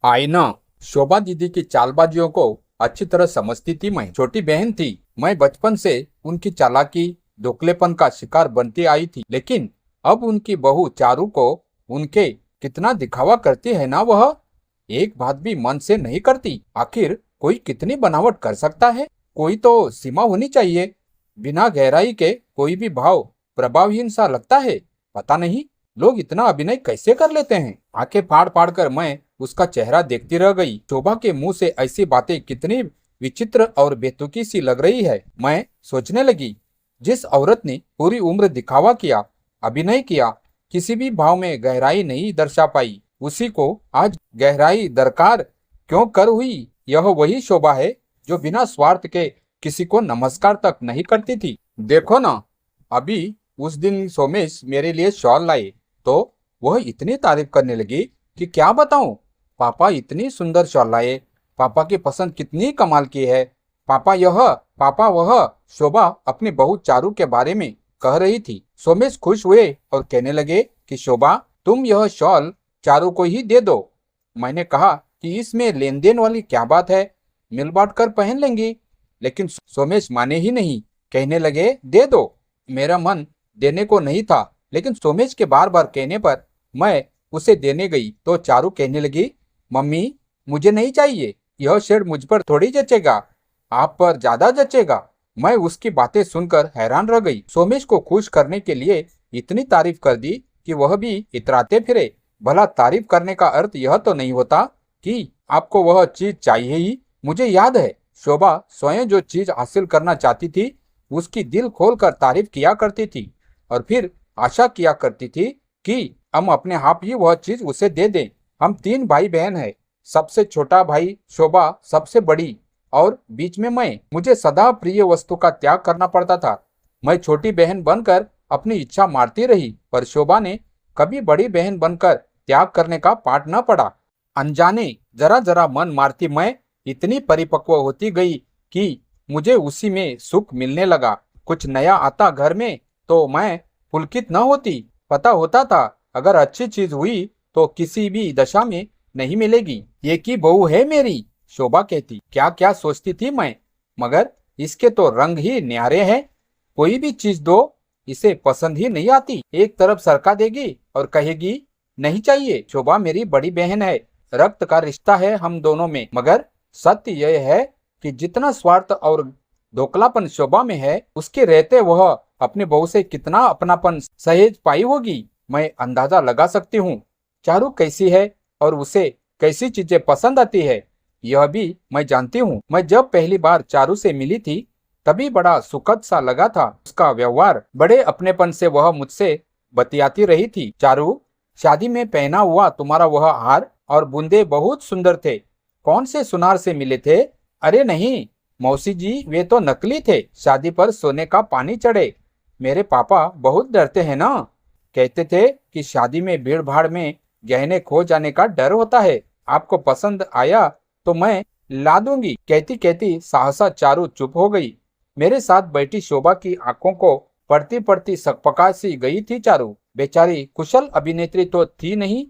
आई ना। शोभा दीदी की चालबाजियों को अच्छी तरह समझती थी। मैं छोटी बहन थी। मैं बचपन से उनकी चालाकी दोगलेपन का शिकार बनती आई थी। लेकिन अब उनकी बहू चारू को उनके कितना दिखावा करती है ना, वह एक बात भी मन से नहीं करती। आखिर कोई कितनी बनावट कर सकता है? कोई तो सीमा होनी चाहिए। बिना गहराई के कोई भी भाव प्रभावहीन सा लगता है। पता नहीं लोग इतना अभिनय कैसे कर लेते हैं। आंखें फाड़ फाड़ कर मैं उसका चेहरा देखती रह गई। शोभा के मुंह से ऐसी बातें कितनी विचित्र और बेतुकी सी लग रही है। मैं सोचने लगी, जिस औरत ने पूरी उम्र दिखावा किया, अभिनय किया, किसी भी भाव में गहराई नहीं दर्शा पाई, उसी को आज गहराई दरकार क्यों कर हुई। यह वही शोभा है जो बिना स्वार्थ के किसी को नमस्कार तक नहीं करती थी। देखो ना, अभी उस दिन सोमेश मेरे लिए शॉल लाए तो वह इतनी तारीफ करने लगी कि क्या बताऊं। पापा इतनी सुंदर शॉल लाए, पापा की पसंद कितनी कमाल की है, पापा यह, पापा वह। शोभा अपनी बहू चारू के बारे में कह रही थी। सोमेश खुश हुए और कहने लगे कि शोभा, तुम यह शॉल चारू को ही दे दो। मैंने कहा कि इसमें लेन देन वाली क्या बात है, मिल बांट कर पहन लेंगी। लेकिन सोमेश माने ही नहीं, कहने लगे दे दो। मेरा मन देने को नहीं था, लेकिन सोमेश के बार बार कहने पर मैं उसे देने गई तो चारू कहने लगी, मम्मी मुझे नहीं चाहिए, यह शेड मुझ पर थोड़ी जचेगा, आप पर ज्यादा जचेगा। मैं उसकी बातें सुनकर हैरान रह गई। सोमेश को खुश करने के लिए इतनी तारीफ कर दी कि वह भी इतराते फिरे। भला तारीफ करने का अर्थ यह तो नहीं होता कि आपको वह चीज चाहिए ही। मुझे याद है, शोभा स्वयं जो चीज हासिल करना चाहती थी उसकी दिल खोल कर तारीफ किया करती थी और फिर आशा किया करती थी कि हम अपने आप ही वह चीज उसे दे दें। हम 3 भाई बहन हैं, सबसे छोटा भाई शोभा सबसे बड़ी और बीच में मैं। मुझे सदा प्रिय वस्तु का त्याग करना पड़ता था। मैं छोटी बहन बनकर अपनी इच्छा मारती रही, पर शोभा ने कभी बड़ी बहन बनकर त्याग करने का पाठ न पड़ा। अनजाने जरा जरा मन मारती मैं इतनी परिपक्व होती गई कि मुझे उसी में सुख मिलने लगा। कुछ नया आता घर में तो मैं पुलकित न होती। पता होता था अगर अच्छी चीज हुई तो किसी भी दशा में नहीं मिलेगी। ये की बहू है मेरी, शोभा कहती। क्या क्या सोचती थी मैं, मगर इसके तो रंग ही न्यारे हैं। कोई भी चीज दो, इसे पसंद ही नहीं आती। एक तरफ सरका देगी और कहेगी नहीं चाहिए। शोभा मेरी बड़ी बहन है, रक्त का रिश्ता है हम दोनों में। मगर सत्य यह है कि जितना स्वार्थ और दोकलापन शोभा में है, उसके रहते वह अपनी बहू से कितना अपनापन सहेज पाई होगी, मैं अंदाजा लगा सकती हूँ। चारू कैसी है और उसे कैसी चीजें पसंद आती है, यह भी मैं जानती हूँ। मैं जब पहली बार चारू से मिली थी तभी बड़ा सुखद सा लगा था उसका व्यवहार। बड़े अपनेपन से वह मुझसे बतियाती रही थी। चारू, शादी में पहना हुआ तुम्हारा वह हार और बूंदे बहुत सुंदर थे। कौन से सुनार से मिले थे? अरे नहीं मौसी जी, वे तो नकली थे। शादी पर सोने का पानी चढ़े। मेरे पापा बहुत डरते हैं ना, कहते थे कि शादी में भीड़ भाड़ में गहने खो जाने का डर होता है। आपको पसंद आया तो मैं ला दूंगी। कहती कहती सहसा चारू चुप हो गई। मेरे साथ बैठी शोभा की आंखों को पढ़ती पढ़ती सकपका सी गई थी चारू। बेचारी कुशल अभिनेत्री तो थी नहीं,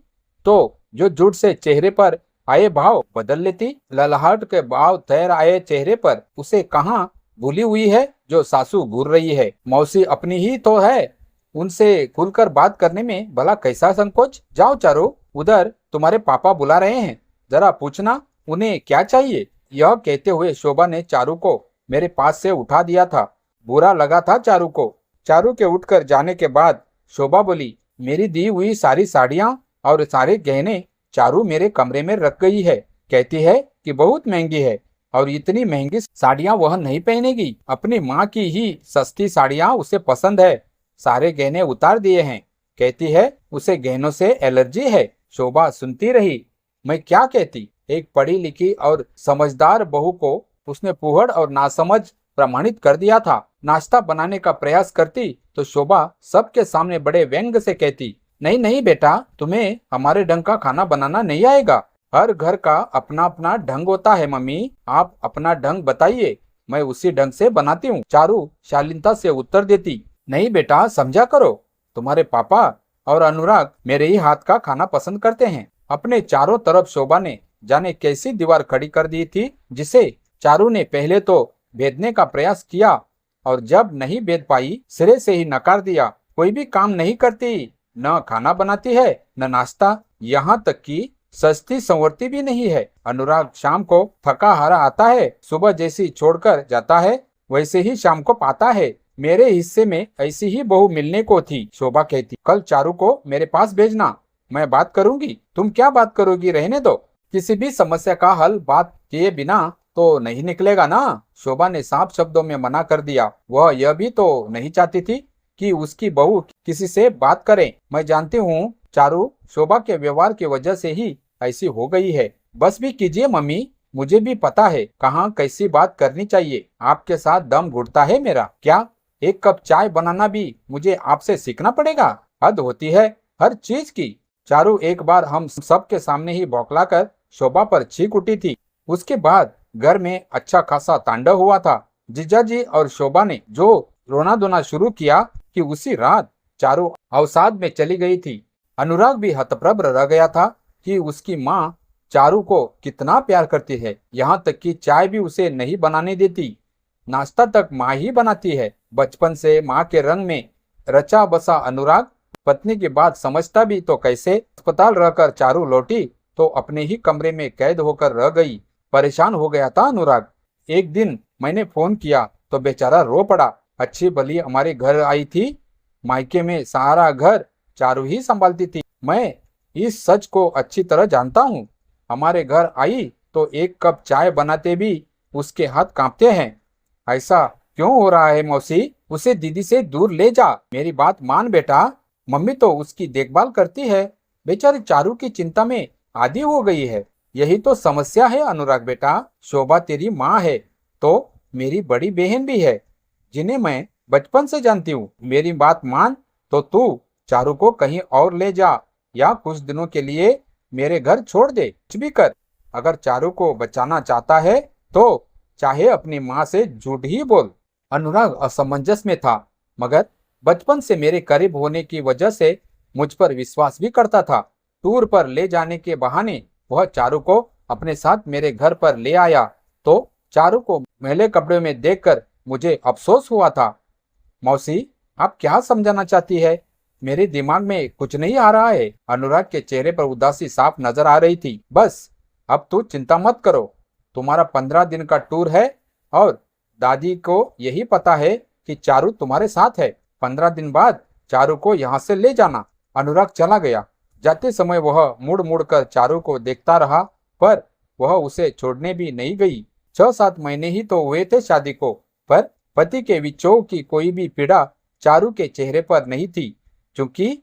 तो जो झूठ से चेहरे पर आए भाव बदल लेती। ललहाट के भाव ठहर आए चेहरे पर उसे कहाँ भूली हुई है जो सासू घूर रही है। मौसी अपनी ही तो है, उनसे खुलकर बात करने में भला कैसा संकोच। जाओ चारू, उधर तुम्हारे पापा बुला रहे हैं, जरा पूछना उन्हें क्या चाहिए। यह कहते हुए शोभा ने चारू को मेरे पास से उठा दिया था। बुरा लगा था चारू को। चारू के उठकर जाने के बाद शोभा बोली, मेरी दी हुई सारी साड़ियां और सारे गहने चारू मेरे कमरे में रख गई है। कहती है कि बहुत महंगी है और इतनी महंगी साड़ियां वह नहीं पहनेगी। अपनी माँ की ही सस्ती साड़ियां उसे पसंद है। सारे गहने उतार दिए हैं। कहती है उसे गहनों से एलर्जी है। शोभा सुनती रही। मैं क्या कहती। एक पढ़ी लिखी और समझदार बहू को उसने फूहड़ और नासमझ प्रमाणित कर दिया था। नाश्ता बनाने का प्रयास करती तो शोभा सबके सामने बड़े व्यंग से कहती, नहीं नहीं बेटा, तुम्हें हमारे ढंग का खाना बनाना नहीं आएगा। हर घर का अपना अपना ढंग होता है मम्मी, आप अपना ढंग बताइए, मैं उसी ढंग से बनाती हूँ। चारू शालीनता से उत्तर देती, नहीं बेटा समझा करो, तुम्हारे पापा और अनुराग मेरे ही हाथ का खाना पसंद करते हैं। अपने चारों तरफ शोभा ने जाने कैसी दीवार खड़ी कर दी थी, जिसे चारू ने पहले तो भेदने का प्रयास किया और जब नहीं भेद पाई सिरे से ही नकार दिया। कोई भी काम नहीं करती, न खाना बनाती है न नाश्ता, यहाँ तक कि सस्ती संवरती भी नहीं है। अनुराग शाम को थका हारा आता है, सुबह जैसी छोड़कर जाता है वैसे ही शाम को पाता है। मेरे हिस्से में ऐसी ही बहू मिलने को थी। शोभा कहती, कल चारू को मेरे पास भेजना, मैं बात करूंगी। तुम क्या बात करोगी, रहने दो। किसी भी समस्या का हल बात किए बिना तो नहीं निकलेगा ना। शोभा ने साफ शब्दों में मना कर दिया। वह यह भी तो नहीं चाहती थी कि उसकी बहू किसी से बात करे। मैं जानती हूँ चारू शोभा के व्यवहार की वजह से ही ऐसी हो गई है। बस भी कीजिए मम्मी, मुझे भी पता है कहाँ कैसी बात करनी चाहिए। आपके साथ दम घुटता है मेरा। क्या एक कप चाय बनाना भी मुझे आपसे सीखना पड़ेगा? हद होती है हर चीज की। चारू एक बार हम सबके सामने ही बौखलाकर शोभा पर चीख उठी थी। उसके बाद घर में अच्छा खासा तांडव हुआ था। जीजाजी और शोभा ने जो रोना धोना शुरू किया कि उसी रात चारू अवसाद में चली गई थी। अनुराग भी हतप्रभ रह गया था कि उसकी माँ चारू को कितना प्यार करती है। यहाँ तक कि चाय भी उसे नहीं बनाने देती, नाश्ता तक माँ ही बनाती है। बचपन से माँ के रंग में रचा बसा अनुराग पत्नी की बात समझता भी तो कैसे। अस्पताल रहकर चारू लौटी तो अपने ही कमरे में कैद होकर रह गई। परेशान हो गया था अनुराग। एक दिन मैंने फोन किया तो बेचारा रो पड़ा। अच्छी भली हमारे घर आई थी, मायके में सारा घर चारू ही संभालती थी। मैं इस सच को अच्छी तरह जानता हूँ। हमारे घर आई तो एक कप चाय बनाते भी उसके हाथ कांपते हैं। ऐसा क्यों हो रहा है मौसी? उसे दीदी से दूर ले जा। मेरी बात मान बेटा, मम्मी तो उसकी देखभाल करती है। बेचारी चारू की चिंता में आदी हो गई है। यही तो समस्या है अनुराग बेटा। शोभा तेरी माँ है तो मेरी बड़ी बहन भी है, जिन्हें मैं बचपन से जानती हूँ। मेरी बात मान तो तू चारू को कहीं और ले जा या कुछ दिनों के लिए मेरे घर छोड़ दे। कुछ भी कर। अगर चारू को बचाना चाहता है तो चाहे अपनी माँ से झूठ ही बोल। अनुराग असमंजस में था, मगर बचपन से मेरे करीब होने की वजह से मुझ पर विश्वास भी करता था। टूर पर ले जाने के बहाने वह चारू को अपने साथ मेरे घर पर ले आया तो चारू को मैले कपड़े में देखकर मुझे अफसोस हुआ था। मौसी, आप क्या समझाना चाहती है? मेरे दिमाग में कुछ नहीं आ रहा है। अनुराग के चेहरे पर उदासी साफ नजर आ रही थी। बस अब तू चिंता मत करो, तुम्हारा 15 दिन का टूर है और दादी को यही पता है कि चारू तुम्हारे साथ है। 15 दिन बाद चारू को यहाँ से ले जाना। अनुराग चला गया। जाते समय वह मुड़ मुड़ कर चारू को देखता रहा, पर वह उसे छोड़ने भी नहीं गई। 6-7 महीने ही तो हुए थे शादी को, पर पति के विक्षोभ की कोई भी पीड़ा चारू के चेहरे पर नहीं थी। क्योंकि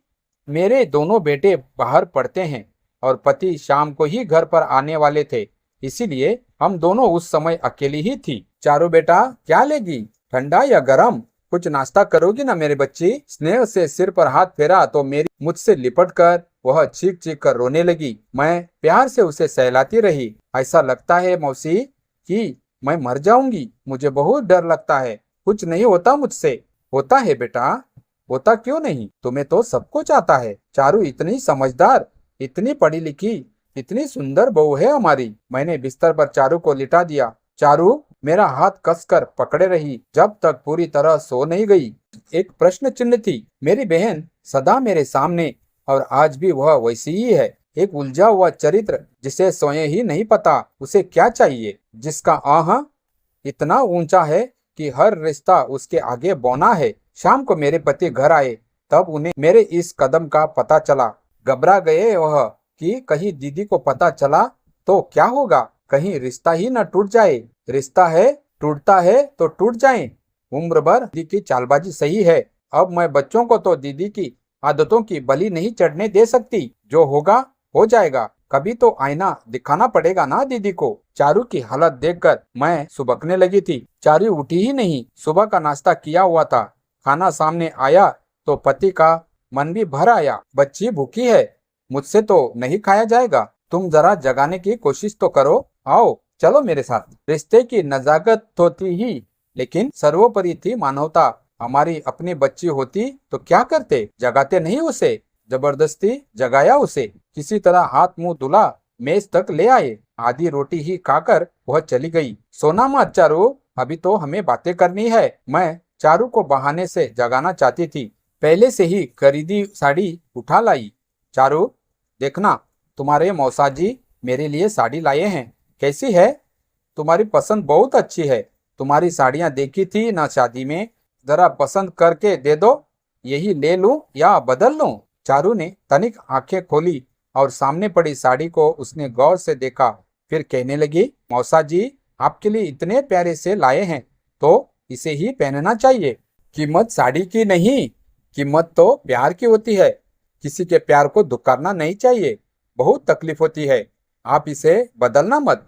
मेरे दोनों बेटे बाहर पढ़ते हैं और पति शाम को ही घर पर आने वाले थे, इसीलिए हम दोनों उस समय अकेली ही थी। चारू बेटा, क्या लेगी, ठंडा या गरम? कुछ नाश्ता करोगी ना मेरे बच्ची? स्नेह से सिर पर हाथ फेरा तो मेरी मुझसे लिपट कर वह चीख चीख कर रोने लगी। मैं प्यार से उसे सहलाती रही। ऐसा लगता है मौसी कि मैं मर जाऊंगी। मुझे बहुत डर लगता है। कुछ नहीं होता मुझसे। होता है बेटा, होता क्यों नहीं? तुम्हें तो सब कुछ आता है। चारू इतनी समझदार, इतनी पढ़ी लिखी, इतनी सुंदर बहू है हमारी। मैंने बिस्तर पर चारू को लिटा दिया। चारू मेरा हाथ कसकर पकड़े रही जब तक पूरी तरह सो नहीं गई। एक प्रश्न चिन्ह थी। मेरी बहन सदा मेरे सामने और आज भी वह वैसी ही है। एक उलझा हुआ चरित्र जिसे स्वयं ही नहीं पता उसे क्या चाहिए, जिसका आह इतना ऊंचा है कि हर रिश्ता उसके आगे बौना है। शाम को मेरे पति घर आए तब उन्हें मेरे इस कदम का पता चला। घबरा गए वह कि कहीं दीदी को पता चला तो क्या होगा, कहीं रिश्ता ही न टूट जाए। रिश्ता है, टूटता है तो टूट जाए। उम्र भर दीदी की चालबाजी सही है। अब मैं बच्चों को तो दीदी की आदतों की बलि नहीं चढ़ने दे सकती। जो होगा हो जाएगा। कभी तो आईना दिखाना पड़ेगा ना दीदी को। चारू की हालत देखकर मैं सुबकने लगी थी। चारू उठी ही नहीं। सुबह का नाश्ता किया हुआ था। खाना सामने आया तो पति का मन भी भर आया। बच्ची भूखी है, मुझसे तो नहीं खाया जाएगा। तुम जरा जगाने की कोशिश तो करो। आओ चलो मेरे साथ। रिश्ते की नजाकत तो थी ही, लेकिन सर्वोपरि थी मानवता। हमारी अपनी बच्ची होती तो क्या करते? जगाते नहीं उसे, जबरदस्ती जगाया उसे। किसी तरह हाथ मुंह धुला मेज तक ले आए। आधी रोटी ही खाकर वह चली गई। सोना मत चारू, अभी तो हमें बातें करनी है। मैं चारू को बहाने से जगाना चाहती थी। पहले से ही खरीदी साड़ी उठा लाई। चारू, देखना, तुम्हारे मौसाजी मेरे लिए साड़ी लाए हैं। कैसी है? तुम्हारी पसंद बहुत अच्छी है। तुम्हारी साड़ियाँ देखी थी ना शादी में, जरा पसंद करके दे दो। यही ले लूं या बदल लूं? चारू ने तनिक आंखें खोली और सामने पड़ी साड़ी को उसने गौर से देखा। फिर कहने लगी, मौसा जी आपके लिए इतने प्यारे से लाए हैं तो इसे ही पहनना चाहिए। कीमत साड़ी की नहीं, कीमत तो प्यार की होती है। किसी के प्यार को दुकारना नहीं चाहिए, बहुत तकलीफ होती है। आप इसे बदलना मत,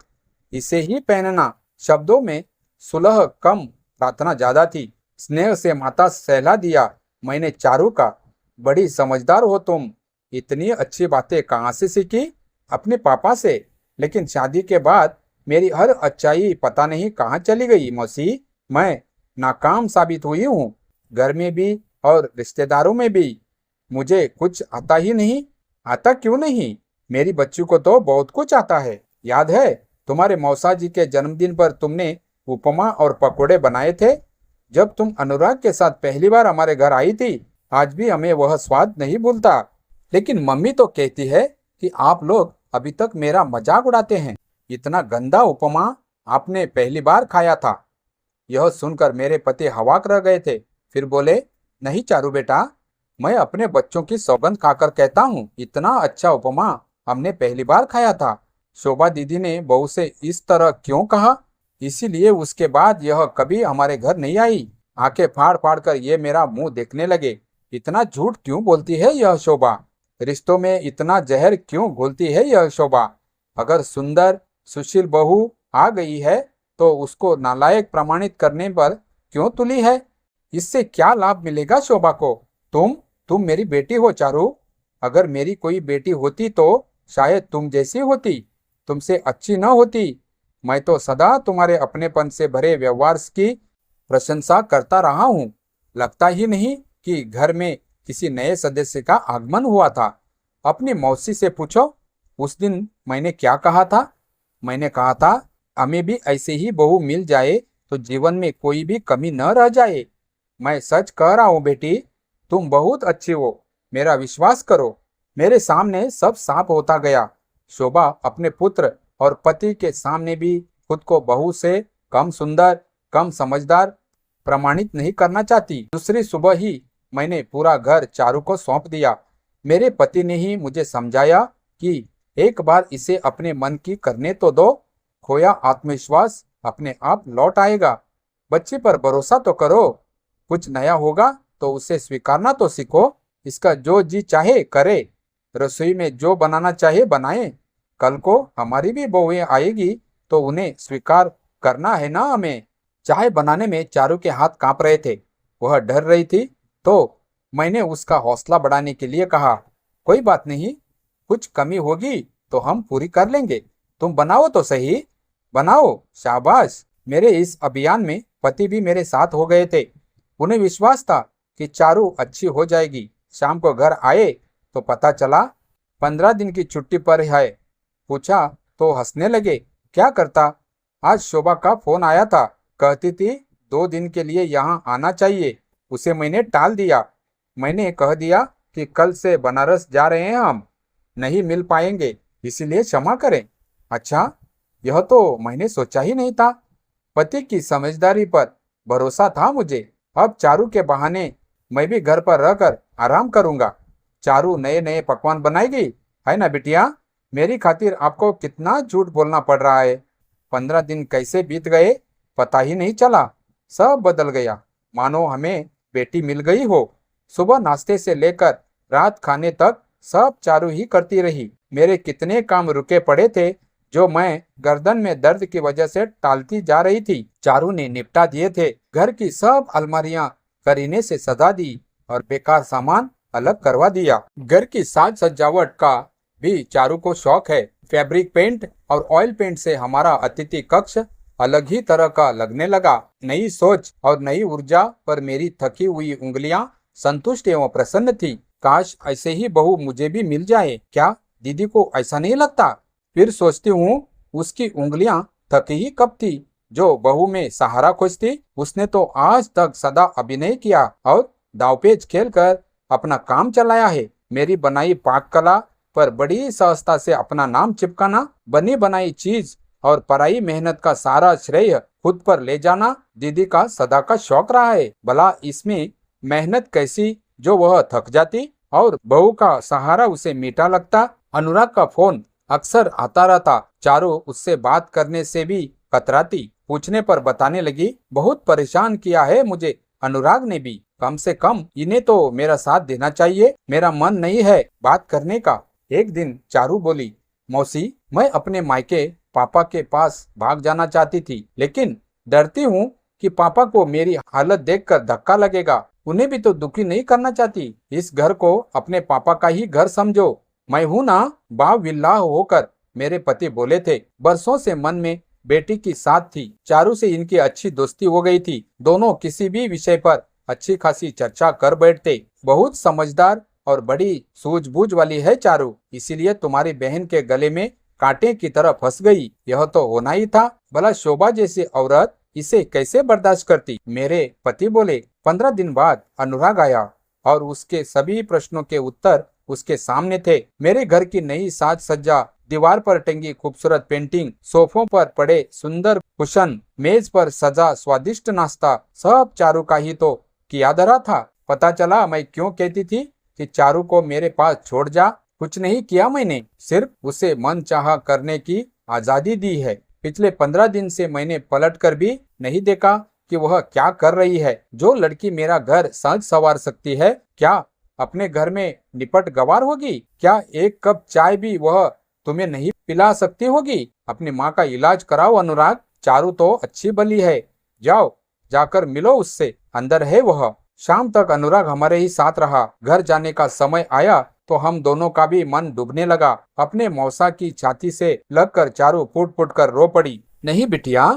इसे ही पहनना। शब्दों में सुलह कम, प्रार्थना ज्यादा थी। स्नेह से माता सहला दिया। मैंने चारू का, बड़ी समझदार हो तुम, इतनी अच्छी बातें कहाँ से सीखी? अपने पापा से। लेकिन शादी के बाद मेरी हर अच्छाई पता नहीं कहाँ चली गई मौसी। मैं नाकाम साबित हुई हूँ, घर में भी और रिश्तेदारों में भी। मुझे कुछ आता ही नहीं। आता क्यों नहीं? मेरी बच्ची को तो बहुत कुछ आता है। याद है तुम्हारे मौसा जी के जन्मदिन पर तुमने उपमा और पकोड़े बनाए थे जब तुम अनुराग के साथ पहली बार हमारे घर आई थी। आज भी हमें वह स्वाद नहीं भूलता। लेकिन मम्मी तो कहती है कि आप लोग अभी तक मेरा मजाक उड़ाते हैं। इतना गंदा उपमा आपने पहली बार खाया था। यह सुनकर मेरे पति हवाक रह गए थे। फिर बोले, नहीं चारू बेटा, मैं अपने बच्चों की सौगंध खाकर कहता हूँ, इतना अच्छा उपमा हमने पहली बार खाया था। शोभा दीदी ने बहू से इस तरह क्यों कहा? इसीलिए उसके बाद यह कभी हमारे घर नहीं आई। आंखें फाड़ फाड़ कर ये मेरा मुंह देखने लगे। इतना झूठ क्यों बोलती है यह शोभा? रिश्तों में इतना जहर क्यों घोलती है यह शोभा? अगर सुंदर सुशील बहू आ गई है तो उसको नालायक प्रमाणित करने पर क्यों तुली है? इससे क्या लाभ मिलेगा शोभा को? तुम मेरी बेटी हो चारू। अगर मेरी कोई बेटी होती तो शायद तुम जैसी होती, तुमसे अच्छी न होती। मैं तो सदा तुम्हारे अपनेपन से भरे व्यवहार की प्रशंसा करता रहा हूँ। लगता ही नहीं कि घर में किसी नए सदस्य का आगमन हुआ था। अपनी मौसी से पूछो, उस दिन मैंने क्या कहा था? मैंने कहा था, हमें भी ऐसे ही बहू मिल जाए तो जीवन में कोई भी कमी न रह जाए। मैं सच कह रहा हूँ बेटी, तुम बहुत अच्छी हो, मेरा विश्वास करो। मेरे सामने सब साफ होता गया। शोभा अपने पुत्र और पति के सामने भी खुद को बहू से कम सुंदर, कम समझदार प्रमाणित नहीं करना चाहती। दूसरी सुबह ही मैंने पूरा घर चारू को सौंप दिया। मेरे पति ने ही मुझे समझाया कि एक बार इसे अपने मन की करने तो दो, खोया आत्मविश्वास अपने आप लौट आएगा। बच्ची पर भरोसा तो करो, कुछ नया होगा तो उसे स्वीकारना तो सीखो। इसका जो जी चाहे करे, रसोई में जो बनाना चाहे बनाए। कल को हमारी भी बहुएं आएगी तो उन्हें स्वीकार करना है ना हमें। चाय बनाने में चारू के हाथ कांप रहे थे। वह डर रही थी तो मैंने उसका हौसला बढ़ाने के लिए कहा, कोई बात नहीं, कुछ कमी होगी तो हम पूरी कर लेंगे। तुम बनाओ तो सही, बनाओ। शाबाश। मेरे इस अभियान में पति भी मेरे साथ हो गए थे। उन्हें विश्वास था कि चारू अच्छी हो जाएगी। शाम को घर आए तो पता चला 15 दिन की छुट्टी पर है। पूछा तो हंसने लगे। क्या करता? आज शोभा का फोन आया था, कहती थी 2 दिन के लिए यहाँ आना चाहिए। उसे मैंने टाल दिया। मैंने कह दिया कि कल से बनारस जा रहे हैं, हम नहीं मिल पाएंगे, इसीलिए क्षमा करें। अच्छा, यह तो मैंने सोचा ही नहीं था। पति की समझदारी पर भरोसा था मुझे। अब चारू के बहाने मैं भी घर पर रहकर आराम करूंगा। चारू नए नए पकवान बनाएगी, है ना बिटिया? मेरी खातिर आपको कितना झूठ बोलना पड़ रहा है। 15 दिन कैसे बीत गए पता ही नहीं चला। सब बदल गया, मानो हमें बेटी मिल गई हो। सुबह नाश्ते से लेकर रात खाने तक सब चारू ही करती रही। मेरे कितने काम रुके पड़े थे जो मैं गर्दन में दर्द की वजह से टालती जा रही थी, चारू ने निपटा दिए थे। घर की सब अलमारियां करीने से सजा दी और बेकार सामान अलग करवा दिया। घर की साज सजावट का भी चारू को शौक है। फैब्रिक पेंट और ऑयल पेंट से हमारा अतिथि कक्ष अलग ही तरह का लगने लगा। नई सोच और नई ऊर्जा पर मेरी थकी हुई उंगलियां संतुष्ट एवं प्रसन्न थी। काश ऐसे ही बहू मुझे भी मिल जाए। क्या दीदी को ऐसा नहीं लगता? फिर सोचती हूँ उसकी उंगलियां थकी ही कब थी जो बहू में सहारा खोजती। उसने तो आज तक सदा अभिनय किया और दावपेच खेलकर अपना काम चलाया है। मेरी बनाई पाक कला पर बड़ी सहजता से अपना नाम चिपकाना, बनी बनाई चीज और पराई मेहनत का सारा श्रेय खुद पर ले जाना दीदी का सदा का शौक रहा है। भला इसमें मेहनत कैसी जो वह थक जाती और बहू का सहारा उसे मीठा लगता। अनुराग का फोन अक्सर आता रहता। चारू उससे बात करने से भी कतराती। पूछने पर बताने लगी, बहुत परेशान किया है मुझे अनुराग ने भी। कम से कम इन्हें तो मेरा साथ देना चाहिए। मेरा मन नहीं है बात करने का। एक दिन चारू बोली, मौसी मैं अपने मायके पापा के पास भाग जाना चाहती थी, लेकिन डरती हूँ कि पापा को मेरी हालत देखकर धक्का लगेगा। उन्हें भी तो दुखी नहीं करना चाहती। इस घर को अपने पापा का ही घर समझो। मैं हूं ना बाविल्लाह होकर मेरे पति बोले थे। बरसों से मन में बेटी की साथ थी। चारू से इनकी अच्छी दोस्ती हो गई थी। दोनों किसी भी विषय पर अच्छी खासी चर्चा कर बैठते। बहुत समझदार और बड़ी सूझबूझ वाली है चारू, इसीलिए तुम्हारी बहन के गले में कांटे की तरह फंस गई। यह तो होना ही था। भला शोभा जैसी औरत इसे कैसे बर्दाश्त करती। मेरे पति बोले। 15 दिन बाद अनुराग आया और उसके सभी प्रश्नों के उत्तर उसके सामने थे। मेरे घर की नई साज सज्जा, दीवार पर टंगी खूबसूरत पेंटिंग, सोफों पर पड़े सुंदर कुशन, मेज पर सजा स्वादिष्ट नाश्ता, सब चारू का ही तो किया धरा था। पता चला मैं क्यों कहती थी कि चारू को मेरे पास छोड़ जा। कुछ नहीं किया मैंने, सिर्फ उसे मन चाहा करने की आजादी दी है। पिछले 15 दिन से मैंने पलट कर भी नहीं देखा कि वह क्या कर रही है। जो लड़की मेरा घर सज संवार सकती है, क्या अपने घर में निपट गवार होगी? क्या एक कप चाय भी वह तुम्हें नहीं पिला सकती होगी? अपनी माँ का इलाज कराओ अनुराग। चारू तो अच्छी भली है, जाओ जाकर मिलो उससे, अंदर है वह। शाम तक अनुराग हमारे ही साथ रहा। घर जाने का समय आया तो हम दोनों का भी मन डूबने लगा। अपने मौसा की छाती से लगकर चारू फूट फूट कर रो पड़ी। नहीं बिटिया,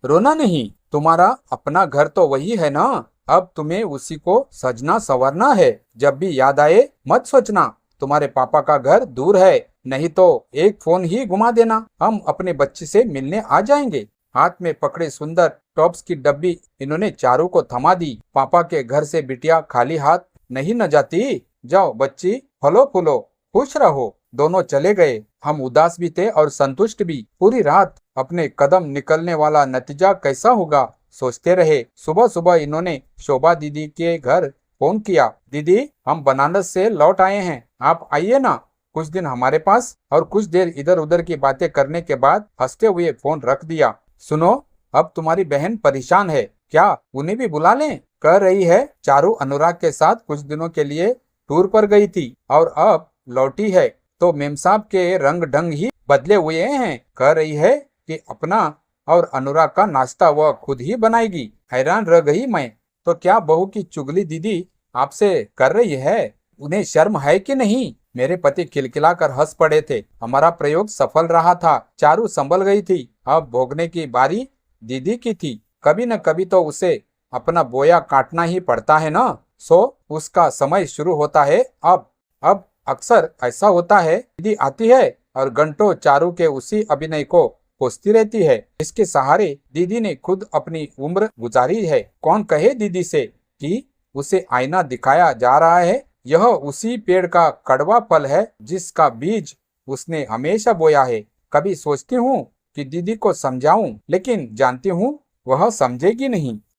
रोना नहीं। तुम्हारा अपना घर तो वही है ना। अब तुम्हें उसी को सजना संवरना है। जब भी याद आए मत सोचना तुम्हारे पापा का घर दूर है, नहीं तो एक फोन ही घुमा देना, हम अपने बच्चे से मिलने आ जाएंगे। हाथ में पकड़े सुंदर टॉप्स की डब्बी इन्होंने चारू को थमा दी। पापा के घर से बिटिया खाली हाथ नहीं न जाती। जाओ बच्ची, फलो फूलो, खुश रहो। दोनों चले गए। हम उदास भी थे और संतुष्ट भी। पूरी रात अपने कदम निकलने वाला नतीजा कैसा होगा सोचते रहे। सुबह सुबह इन्होंने शोभा दीदी के घर फोन किया। दीदी, हम बनारस से लौट आए हैं, आप आइए ना कुछ दिन हमारे पास। और कुछ देर इधर उधर की बातें करने के बाद हंसते हुए फोन रख दिया। सुनो, अब तुम्हारी बहन परेशान है, क्या उन्हें भी बुला लें? कह रही है चारू अनुराग के साथ कुछ दिनों के लिए टूर पर गई थी और अब लौटी है तो मेम साहब के रंग ढंग ही बदले हुए हैं। कह रही है कि अपना और अनुराग का नाश्ता वह खुद ही बनाएगी। हैरान रह गई मैं। तो क्या बहू की चुगली दीदी आपसे कर रही है? उन्हें शर्म है कि नहीं? मेरे पति खिलखिलाकर हंस पड़े थे। हमारा प्रयोग सफल रहा था। चारू संभल गई थी। अब भोगने की बारी दीदी की थी। कभी न कभी तो उसे अपना बोया काटना ही पड़ता है ना। सो उसका समय शुरू होता है। अब अक्सर ऐसा होता है, दीदी आती है और घंटों चारू के उसी अभिनय को कोसती रहती है। इसके सहारे दीदी ने खुद अपनी उम्र गुजारी है। कौन कहे दीदी से कि उसे आईना दिखाया जा रहा है। यह उसी पेड़ का कड़वा फल है जिसका बीज उसने हमेशा बोया है। कभी सोचती हूँ कि दीदी को समझाऊं, लेकिन जानती हूँ वह समझेगी नहीं।